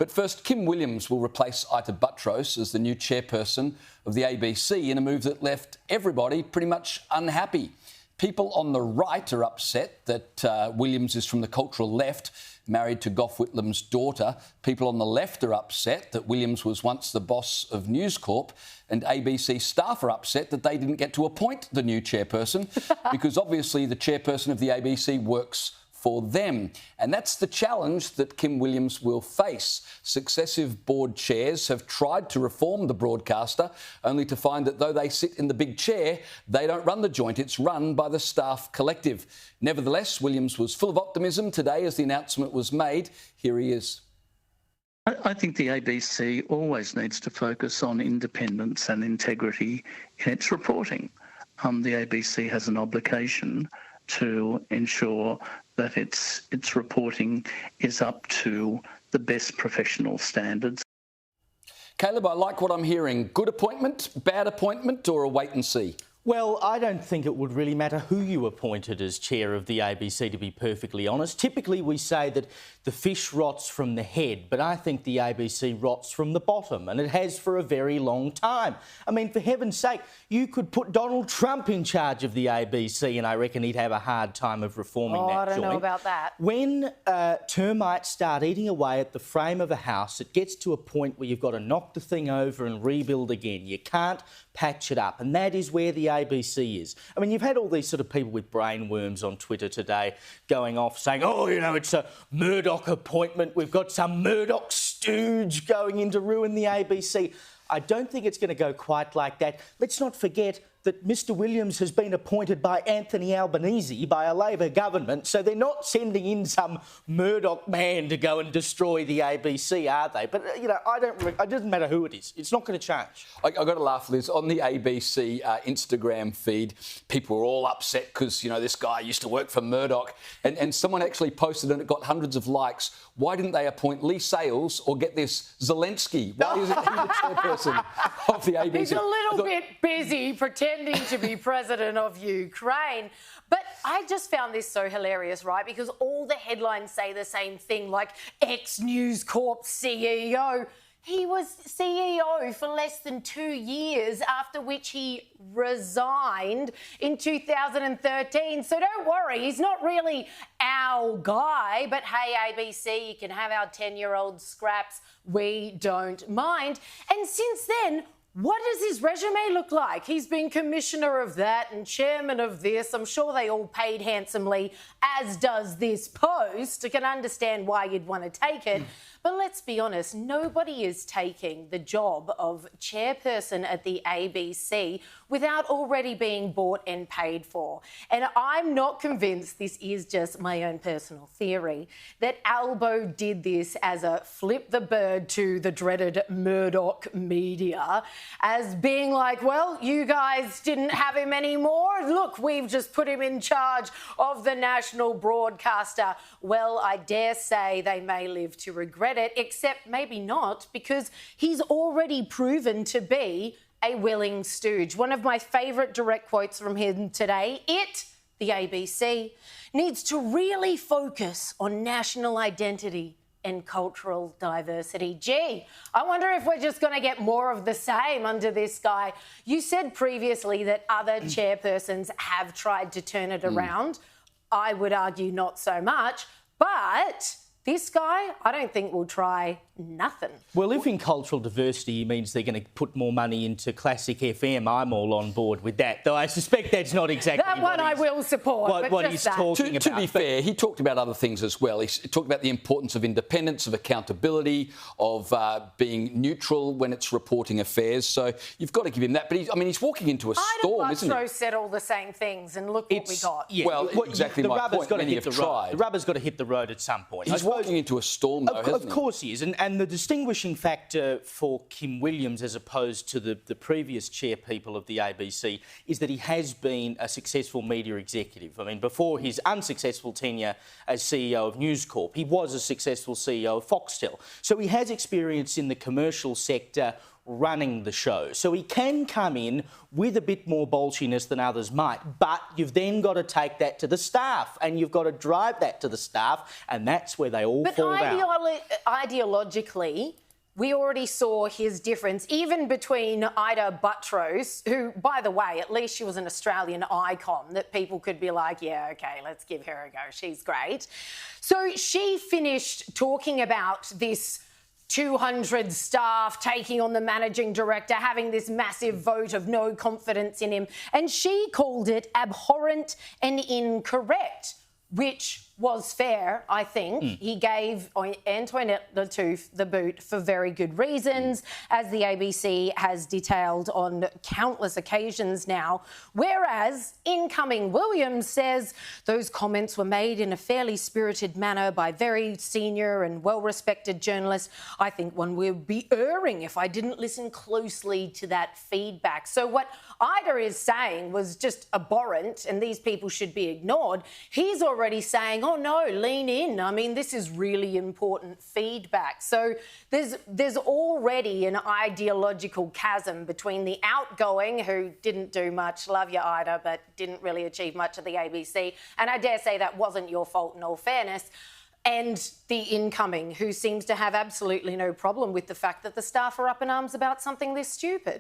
But first, Kim Williams will replace Ita Buttrose as the new chairperson of the ABC in a move that left everybody pretty much unhappy. People on the right are upset that Williams is from the cultural left, married to Gough Whitlam's daughter. People on the left are upset that Williams was once the boss of News Corp, and ABC staff are upset that they didn't get to appoint the new chairperson because obviously the chairperson of the ABC works for them. And that's the challenge that Kim Williams will face. Successive board chairs have tried to reform the broadcaster, only to find that though they sit in the big chair, they don't run the joint. It's run by the staff collective. Nevertheless, Williams was full of optimism today as the announcement was made. Here he is. I think the ABC always needs to focus on independence and integrity in its reporting. The ABC has an obligation to ensure that its reporting is up to the best professional standards. Caleb, I like what I'm hearing. Good appointment, bad appointment, or a wait and see? Well, I don't think it would really matter who you appointed as chair of the ABC, to be perfectly honest. Typically, we say that the fish rots from the head, but I think the ABC rots from the bottom, and it has for a very long time. I mean, for heaven's sake, you could put Donald Trump in charge of the ABC, and I reckon he'd have a hard time of reforming that joint. I don't know about that. When termites start eating away at the frame of a house, it gets to a point where you've got to knock the thing over and rebuild again. You can't patch it up, and that is where the ABC is. I mean, you've had all these sort of people with brainworms on Twitter today going off saying, oh, you know, it's a Murdoch appointment. We've got some Murdoch stooge going in to ruin the ABC. I don't think it's going to go quite like that. Let's not forget that Mr Williams has been appointed by Anthony Albanese, by a Labor government, so they're not sending in some Murdoch man to go and destroy the ABC, are they? But, you know, it doesn't matter who it is. It's not going to change. I got to laugh, Liz. On the ABC Instagram feed, people were all upset because, you know, this guy used to work for Murdoch, and someone actually posted and it got hundreds of likes. Why didn't they appoint Lee Sales or get this Zelensky? Why isn't he the chairperson of the ABC? He's a little bit busy pretending to be president of Ukraine. But I just found this so hilarious, right? Because all the headlines say the same thing, like ex-News Corp CEO. He was CEO for less than 2 years, after which he resigned in 2013. So don't worry, he's not really our guy. But hey, ABC, you can have our 10-year-old scraps. We don't mind. And since then, what does his resume look like? He's been commissioner of that and chairman of this. I'm sure they all paid handsomely, as does this post. I can understand why you'd want to take it. But let's be honest, nobody is taking the job of chairperson at the ABC without already being bought and paid for. And I'm not convinced, this is just my own personal theory, that Albo did this as a flip the bird to the dreaded Murdoch media, as being like, well, you guys didn't have him anymore. Look, we've just put him in charge of the national broadcaster. Well, I dare say they may live to regret it, except maybe not, because he's already proven to be a willing stooge. One of my favourite direct quotes from him today, the ABC, needs to really focus on national identity and cultural diversity. Gee, I wonder if we're just going to get more of the same under this guy. You said previously that other chairpersons have tried to turn it around. I would argue not so much, but this guy, I don't think will try nothing. Well, if in cultural diversity means they're going to put more money into Classic FM, I'm all on board with that, though I suspect that's not exactly that one I will support. What he's talking about. To be fair, he talked about other things as well. He talked about the importance of independence, of accountability, of being neutral when it's reporting affairs. So you've got to give him that. But he's walking into a storm, isn't he? Ita Buttrose said all the same things, and look what we got. Yeah, well, exactly my point. Many have tried. The rubber's got to hit the road at some point. He's walking into a storm, though, hasn't he? Of course he is. And the distinguishing factor for Kim Williams, as opposed to the previous chair people of the ABC, is that he has been a successful media executive. I mean, before his unsuccessful tenure as CEO of News Corp, he was a successful CEO of Foxtel. So he has experience in the commercial sector running the show. So he can come in with a bit more bolshiness than others might, but you've then got to take that to the staff and you've got to drive that to the staff, and that's where they all fall down. But ideologically, we already saw his difference, even between Ita Buttrose, who, by the way, at least she was an Australian icon that people could be like, yeah, OK, let's give her a go. She's great. So she finished talking about this 200 staff taking on the managing director, having this massive vote of no confidence in him. And she called it abhorrent and incorrect, which was fair, I think. He gave Antoinette Lattouf the boot for very good reasons, as the ABC has detailed on countless occasions now. Whereas incoming Williams says those comments were made in a fairly spirited manner by very senior and well-respected journalists. I think one would be erring if I didn't listen closely to that feedback. So what Ita is saying was just abhorrent and these people should be ignored. He's already saying, oh no, lean in. I mean, this is really important feedback. So there's already an ideological chasm between the outgoing, who didn't do much, love you, Ita, but didn't really achieve much at the ABC, and I dare say that wasn't your fault in all fairness, and the incoming, who seems to have absolutely no problem with the fact that the staff are up in arms about something this stupid.